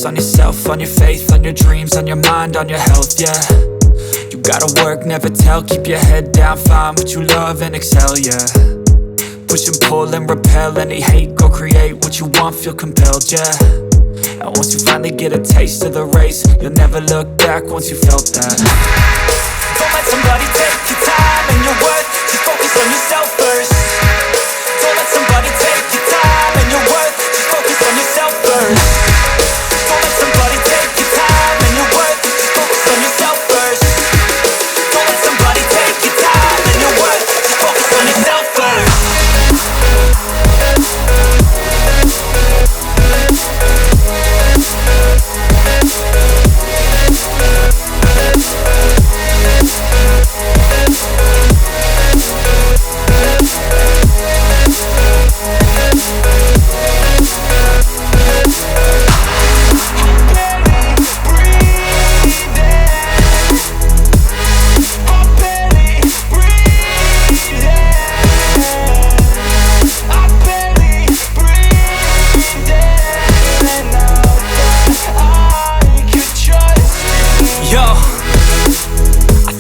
focus on yourself, on your faith, on your dreams, on your mind, on your health, yeah. You gotta work, never tell, keep your head down, find what you love and excel, yeah. Push and pull and repel any hate, go create what you want, feel compelled, yeah. And once you finally get a taste of the race, you'll never look back once you felt that. Don't let somebody take your time and your worth, just focus on yourself first. Don't let somebody take your time and your worth, just focus on yourself first. Don't let somebody take your time and your worth, just focus on yourself first. Don't let somebody take your time and your worth, just focus on yourself first.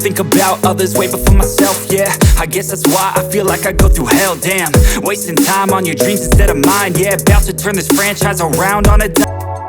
Think about others way before myself, yeah. I guess that's why I feel like I go through hell, damn. Wasting time on your dreams instead of mine, yeah. About to turn this franchise around on a dime.